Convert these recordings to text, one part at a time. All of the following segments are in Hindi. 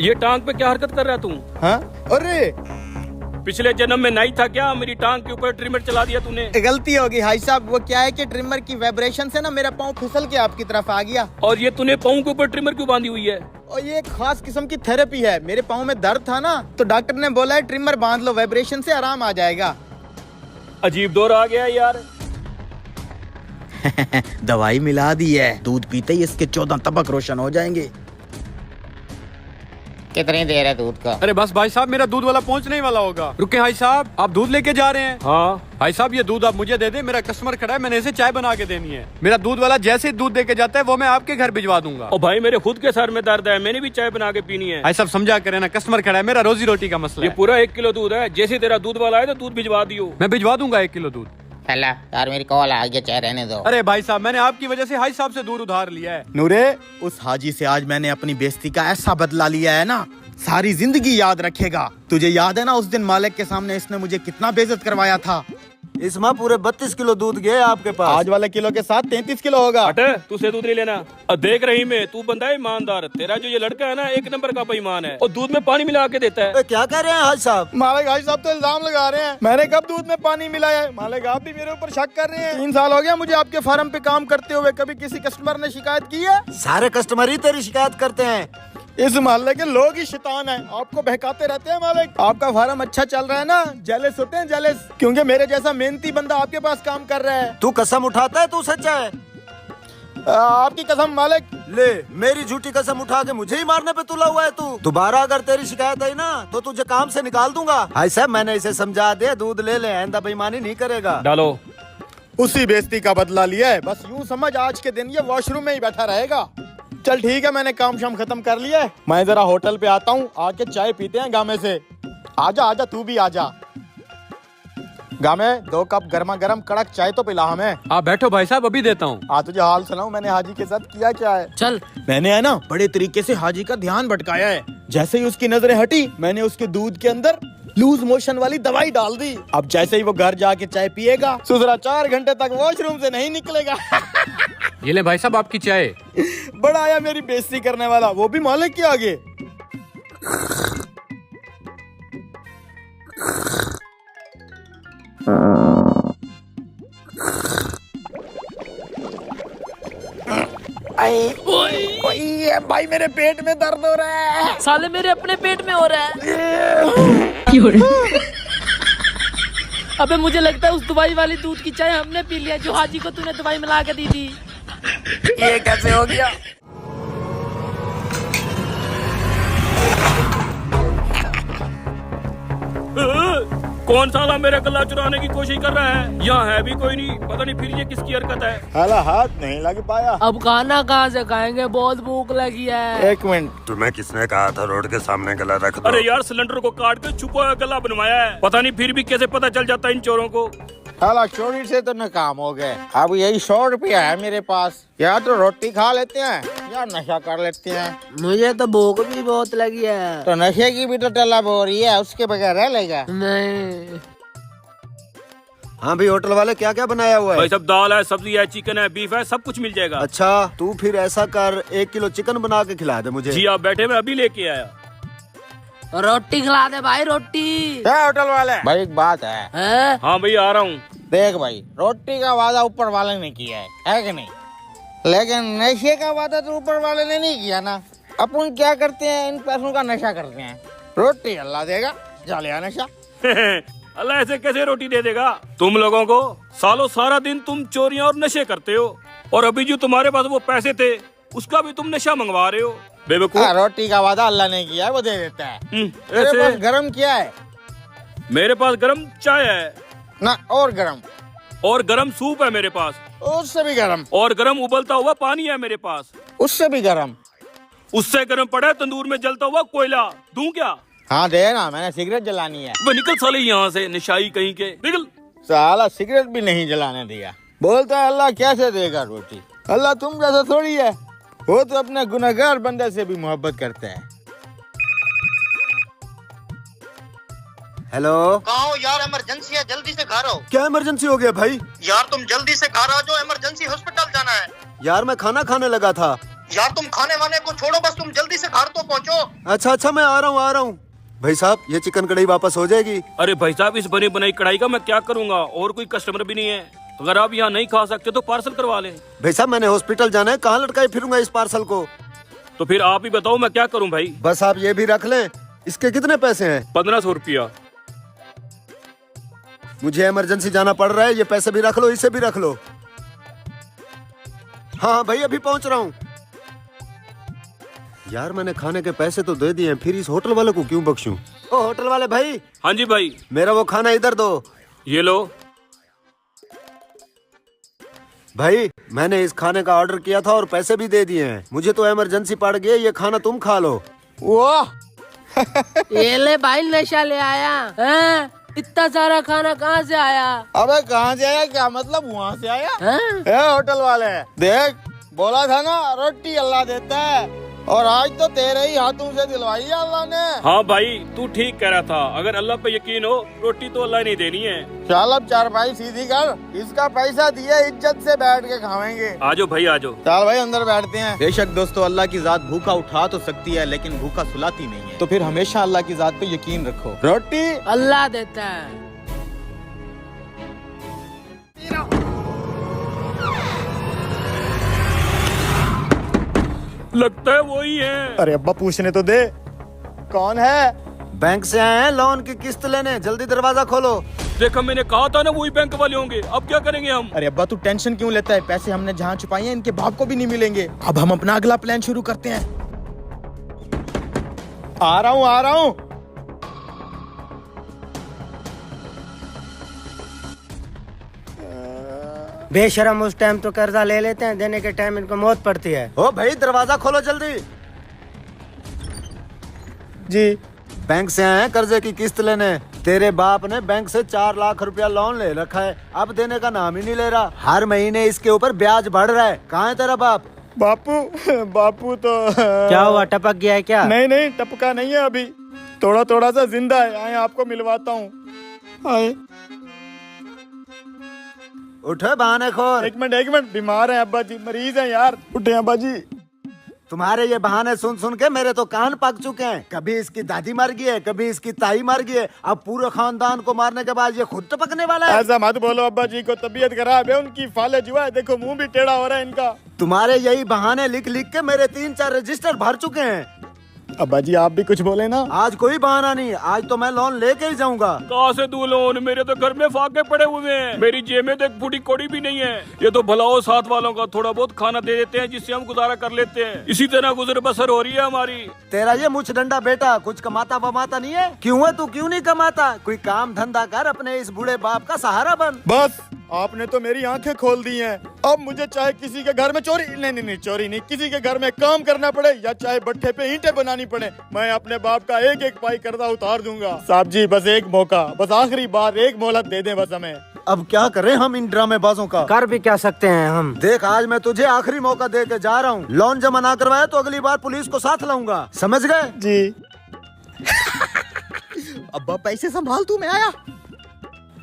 ये टांग पे क्या हरकत कर रहा है तू? हाँ? अरे पिछले जन्म में नहीं था क्या? मेरी टांग के ऊपर ट्रिमर चला दिया तूने। गलती होगी भाई साहब। वो क्या है कि ट्रिमर की वाइब्रेशन से ना मेरा पाँव फिसल के आपकी तरफ आ गया। और ये तूने पाँव के ऊपर ट्रिमर क्यों बांधी हुई है? और ये एक खास किस्म की थेरेपी है। मेरे पाँव में दर्द था ना, तो डॉक्टर ने बोला है ट्रिमर बांध लो, वाइब्रेशन से आराम आ जाएगा। अजीब दौर आ गया यार। दवाई मिला दी है, दूध पीते ही इसके 14 तबक रोशन हो जाएंगे। कितनी देर है दूध का? अरे बस भाई साहब, मेरा दूध वाला पहुंचने ही वाला होगा। रुके भाई साहब, आप दूध लेके जा रहे हैं? हाँ भाई साहब, ये दूध आप मुझे दे दे, मेरा कस्टमर खड़ा है, मैंने इसे चाय बना के देनी है। मेरा दूध वाला जैसे ही दूध देके जाता है वो मैं आपके घर भिजवा दूंगा। और भाई मेरे खुद के सर में दर्द है, मैंने भी चाय बना के पीनी है। भाई साहब समझा करें ना, कस्टमर खड़ा है, मेरा रोजी रोटी का मसला ये है। पूरा 1 किलो दूध है। जैसे तेरा दूध वाला है तो दूध भिजवा दियो। मैं भिजवा दूंगा 1 किलो दूध। अल्लाह यार, मेरी कॉल आ गई, चाय रहने दो। अरे भाई साहब, मैंने आपकी वजह से हाजी साहब से दूध उधार लिया है। नूरे, उस हाजी से आज मैंने अपनी बेइज्जती का ऐसा बदला लिया है ना, सारी जिंदगी याद रखेगा। तुझे याद है ना उस दिन मालिक के सामने इसने मुझे कितना बेइज्जत करवाया था? इस माह पूरे 32 किलो दूध गए आपके पास। आज वाले किलो के साथ 33 किलो होगा। हट, तू से दूध नहीं लेना। और देख रही मैं, तू बंदा है ईमानदार। तेरा जो ये लड़का है ना, 1 नंबर का बेईमान है और दूध में पानी मिला के देता है। क्या कह रहे हैं हाज साहब? मालिक हाजी साहब तो इल्जाम लगा रहे हैं, मैंने कब दूध में पानी मिलाया है? मालिक आप भी मेरे ऊपर शक कर रहे हैं। 3 साल हो गया मुझे आपके फार्म पे काम करते हुए, कभी किसी कस्टमर ने शिकायत की है? सारे कस्टमर ही तेरी शिकायत करते हैं। इस मोहल्ले के लोग ही शैतान हैं, आपको बहकाते रहते हैं। मालिक आपका फार्म अच्छा चल रहा है ना, जेलस होते हैं, जेलस, क्योंकि मेरे जैसा मेहनती बंदा आपके पास काम कर रहा है। तू कसम उठाता है, तू सच्चा है? आपकी कसम मालिक। ले, मेरी झूठी कसम उठा के मुझे ही मारने पे तुला हुआ है तू। दोबारा अगर तेरी शिकायत आई ना तो तुझे काम से निकाल दूंगा। हाय साहब, मैंने इसे समझा दिया, दूध ले ले, आइंदा बेईमानी नहीं करेगा। डालो। उसी बेइज्जती का बदला लिया है, बस यूं समझ आज के दिन ये वॉशरूम में ही बैठा रहेगा। चल ठीक है, मैंने काम शाम खत्म कर लिया है, मैं जरा होटल पे आता हूँ, आके चाय पीते हैं गामे से। आजा आजा, तू भी आजा। गामे 2 कप गर्मा गर्म कड़क चाय तो पिला हमें। आप बैठो भाई साहब, अभी देता हूँ। तुझे हाल सुनाऊं मैंने हाजी के साथ किया क्या है? चल। मैंने है ना बड़े तरीके से हाजी का ध्यान भटकाया है। जैसे ही उसकी नजरें हटी, मैंने उसके दूध के अंदर लूज मोशन वाली दवाई डाल दी। अब जैसे ही वो घर जाके चाय पिएगा, सुधरा 4 घंटे तक वॉशरूम से नहीं निकलेगा। ये ले भाई साहब आपकी चाय। बड़ा आया मेरी बेइज्जती करने वाला, वो भी मालिक के आगे। ओए भाई, मेरे पेट में दर्द हो रहा है। साले मेरे अपने पेट में हो रहा है। अबे मुझे लगता है उस दवाई वाली दूध की चाय हमने पी लिया, जो हाजी को तूने दवाई मिला के दी थी। ये कैसे हो गया? कौन साला मेरा गला चुराने की कोशिश कर रहा है? यहाँ है भी कोई नहीं, पता नहीं फिर ये किसकी हरकत है। हाला हाथ नहीं लग पाया। अब खाना कहाँ से खाएंगे, बहुत भूख लगी है। 1 मिनट, तुम्हें किसने कहा था रोड के सामने गला रख दो? अरे यार, सिलेंडर को काट के छुपा हुआ गला बनवाया है। पता नहीं फिर भी कैसे पता चल जाता है इन चोरों को। हाला चोरी से तो नाकाम हो गए। अब यही 100 रुपया है मेरे पास, या तो रोटी खा लेते हैं या नशा कर लेते हैं। मुझे तो भूख भी बहुत लगी है। तो नशे की भी तो तलब हो रही है, उसके बगैर रह लेगा? नहीं। हाँ भाई, होटल वाले क्या क्या बनाया हुआ है? भाई सब दाल है, सब्जी है, चिकन है, बीफ है, सब कुछ मिल जाएगा। अच्छा, तू फिर ऐसा कर, 1 किलो चिकन बना के खिला दे मुझे। जी आप बैठे, मैं अभी लेके आया। रोटी खिला दे भाई, रोटी। होटल वाले भाई, एक बात है। है? हाँ भाई आ रहा हूँ। देख भाई, रोटी का वादा ऊपर वाले ने किया है कि नहीं? लेकिन नशे का वादा तो ऊपर वाले ने नहीं किया ना। अपन क्या करते हैं, इन पैसों का नशा करते हैं। रोटी अल्लाह देगा, जा लिया नशा। अल्लाह ऐसे कैसे रोटी दे देगा? तुम लोगों को सालों सारा दिन तुम चोरियां और नशे करते हो, और अभी जो तुम्हारे पास वो पैसे थे उसका भी तुम नशा मंगवा रहे हो। बेवकूफ। रोटी का वादा अल्लाह ने किया है, वो दे देता है। तेरे ऐसे पास गरम क्या है? मेरे पास गरम चाय है ना, और गरम? और गरम सूप है मेरे पास, उससे भी गरम? और गरम उबलता हुआ पानी है मेरे पास, उससे भी गरम? उससे गरम पड़ा है तंदूर में जलता हुआ कोयला। दूं क्या? हाँ दे ना, मैंने सिगरेट जलानी है। वो निकल साले यहाँ से, निशाई कहीं के, निकल। साला सिगरेट भी नहीं जलाने दिया, बोलता है अल्लाह कैसे देगा रोटी। अल्लाह तुम जैसा थोड़ी है, वो तो अपने गुनहगार बंदे से भी मोहब्बत करते हैं। हेलो, कहो यार, इमरजेंसी है, जल्दी से घर आओ। क्या इमरजेंसी हो गया भाई? यार तुम जल्दी से घर आ जाओ, इमरजेंसी हॉस्पिटल जाना है। यार मैं खाना खाने लगा था। यार तुम खाने वाने को छोड़ो, बस तुम जल्दी से घर तो पहुँचो। अच्छा अच्छा, मैं आ रहा हूँ। भाई साहब, ये चिकन कढ़ाई वापस हो जाएगी? अरे भाई साहब, इस बनी बनाई कढ़ाई का मैं क्या करूंगा, और कोई कस्टमर भी नहीं है। अगर आप यहाँ नहीं खा सकते तो पार्सल करवा लें। भाई साहब, मैंने हॉस्पिटल जाना है, कहाँ लटकाए फिरूंगा इस पार्सल को? तो फिर आप ही बताओ मैं क्या करूं भाई। बस आप ये भी रख लें। इसके कितने पैसे हैं? 1500 रुपया। मुझे इमरजेंसी जाना पड़ रहा है, ये पैसे भी रख लो, इसे भी रख लो। हाँ भाई, अभी पहुंच रहा हूँ। यार मैंने खाने के पैसे तो दे दिए हैं, फिर इस होटल वाले को क्यों बख्शूं? ओ होटल वाले भाई। हाँ जी भाई। मेरा वो खाना इधर दो। ये लो भाई, मैंने इस खाने का ऑर्डर किया था और पैसे भी दे दिए हैं। मुझे तो इमरजेंसी पड़ गई, ये खाना तुम खा लो। वाह ये ले भाई, नशा ले आया हैं? इतना सारा खाना कहाँ से आया? अबे कहाँ से आया? क्या मतलब वहाँ से आया? हैं? होटल वाले देख, बोला था ना रोटी अल्लाह देता है, और आज तो तेरे ही हाथों से दिलवाई है अल्लाह ने। हाँ भाई, तू ठीक कह रहा था। अगर अल्लाह पे यकीन हो, रोटी तो अल्लाह नहीं देनी है। चल अब चारपाई सीधी कर, इसका पैसा दिया, इज्जत से बैठ के खाएंगे। आजो भाई आजो। चल भाई अंदर बैठते हैं। बेशक दोस्तों, अल्लाह की जात भूखा उठा तो सकती है, लेकिन भूखा सुलाती नहीं है। तो फिर हमेशा अल्लाह की जात पे यकीन रखो। रोटी अल्लाह देता है। लगता है वही है। अरे अब्बा पूछने तो दे, कौन है? बैंक से आए हैं लोन की किस्त लेने, जल्दी दरवाजा खोलो। देखा, मैंने कहा था ना वही बैंक वाले होंगे। अब क्या करेंगे हम? अरे अब्बा तू टेंशन क्यों लेता है? पैसे हमने जहाँ छुपाए हैं, इनके बाप को भी नहीं मिलेंगे। अब हम अपना अगला प्लान शुरू करते हैं। आ रहा हूँ। बेशरम, उस टाइम तो कर्जा ले लेते हैं, देने के टाइम इनको मौत पड़ती है। ओ भाई, दरवाजा खोलो जल्दी। जी बैंक से आए हैं कर्जे की किस्त लेने। तेरे बाप ने बैंक से 4 लाख रुपया लोन ले रखा है, अब देने का नाम ही नहीं ले रहा। हर महीने इसके ऊपर ब्याज बढ़ रहा है। कहाँ है तेरा बाप? बापू तो क्या हुआ, टपक गया है क्या? नहीं, टपका नहीं है, अभी थोड़ा सा जिंदा है। आए आपको मिलवाता हूँ। आए, उठे बहाने खोर। एक मिनट, बीमार है अब्बा जी, मरीज है यार। उठे अब्बा जी। तुम्हारे ये बहाने सुन सुन के मेरे तो कान पक चुके हैं। कभी इसकी दादी मर गई है, कभी इसकी ताई मर गई है, अब पूरे खानदान को मारने के बाद ये खुद तो पकने वाला है। ऐसा मत बोलो अब्बा जी को, तबीयत खराब है उनकी, फाले जुआ है, देखो मुंह भी टेढ़ा हो रहा है इनका। तुम्हारे यही बहाने लिख लिख के मेरे 3-4 रजिस्टर भर चुके हैं। अब्बा जी आप भी कुछ बोले ना। आज कोई बहाना नहीं, आज तो मैं लोन लेके ही जाऊंगा। कहाँ से दूं लोन? मेरे तो घर में फाके पड़े हुए हैं, मेरी जेब में तो एक फूटी कौड़ी भी नहीं है। ये तो भलाओ साथ वालों का थोड़ा बहुत खाना दे देते हैं, जिससे हम गुजारा कर लेते हैं। इसी तरह गुजर बसर हो रही है हमारी। तेरा ये मुछ डंडा बेटा कुछ कमाता वमाता नहीं है? क्यों है तू क्यों नहीं कमाता? कोई काम धंधा कर, अपने इस बूढ़े बाप का सहारा बन। बस आपने तो मेरी आंखें खोल दी हैं। अब मुझे चाहे किसी के घर में चोरी नहीं, चोरी नहीं, किसी के घर में काम करना पड़े, या चाहे भट्ठे पे ईंटें बनानी पड़े, मैं अपने बाप का एक एक पाई कर्जा उतार दूंगा। साहब जी बस एक मौका, बस आखिरी बार एक मोहलत दे दें बस हमें। अब क्या करें हम इन ड्रामेबाजों का? कर भी क्या सकते हैं हम। देख, आज मैं तुझे आखिरी मौका दे के जा रहा हूँ। लोन जमा ना करवाया तो अगली बार पुलिस को साथ लाऊंगा, समझ गए? जी अब्बा पैसे संभाल तू, मैं आया।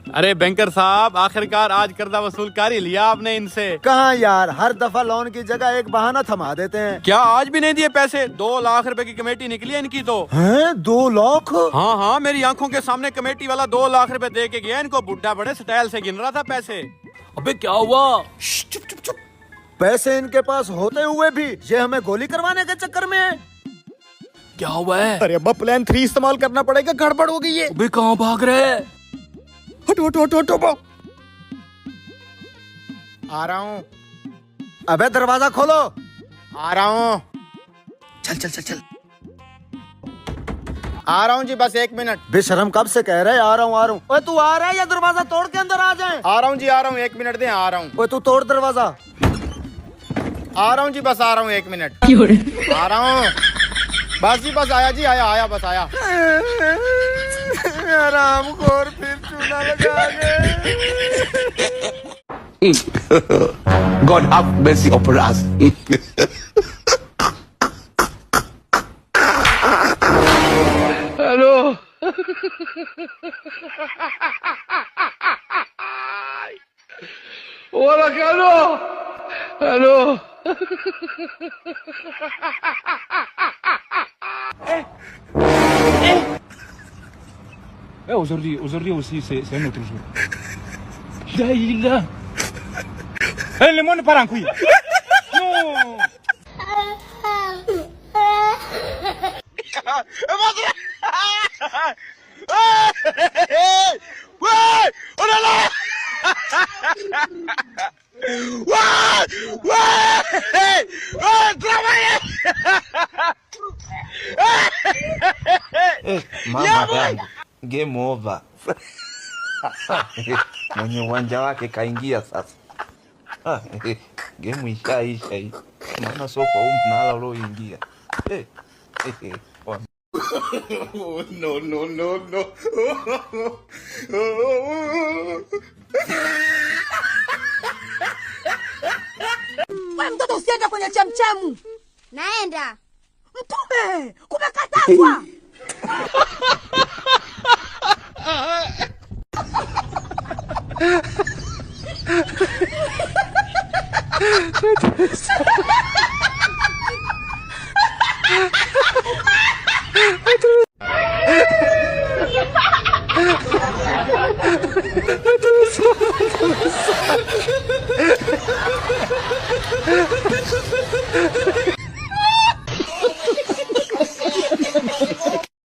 अरे बैंकर साहब, आखिरकार आज कर्जा वसूल कर ही लिया आपने इनसे। कहाँ यार, हर दफा लोन की जगह एक बहाना थमा देते हैं। क्या आज भी नहीं दिए पैसे? 2 लाख रुपए की कमेटी निकली है इनकी तो। हैं 2 लाख? हाँ, मेरी आंखों के सामने कमेटी वाला 2 लाख रुपए दे के गया इनको। बुड्ढा बड़े स्टाइल से गिन रहा था पैसे। अबे क्या हुआ? चुप। पैसे इनके पास होते हुए भी ये हमें गोली करवाने के चक्कर में है। क्या हुआ है? अरे अब्बा प्लान 3 इस्तेमाल करना पड़ेगा, गड़बड़ हो गई है। अबे कहाँ भाग रहे? हटो। आ रहा हूँ। अबे दरवाजा खोलो। आ रहा हूँ। चल। आ रहा हूँ जी, बस 1 मिनट। बेशरम कब से कह रहे आ रहा हूँ। ओए तू आ रहा है या दरवाजा तोड़ के अंदर आ जाए? आ रहा हूँ जी, आ रहा हूँ, 1 मिनट दे, आ रहा हूँ। ओए तू तोड़ दरवाजा। आ रहा हूँ जी, बस आ रहा हूँ, 1 मिनट। आ रहा हूँ बस जी, बस आया जी, आया बस आया। हरामखोर फिर चूना लगा गए। God have mercy upon us. Hello. Hola, Carlos. Hello. Aujourd'hui aussi, c'est un autre jour. Là. Le monde part en couille. Non. Mama yangu, game over. Mwenye uwanja wake kaingia sasa. Game ishaisha hii. Maana soka huu mnala ulioingia. No, no, no, no. Wewe mtoto usiende kwenye chemchemu. Naenda. Mtume, kumekatazwa.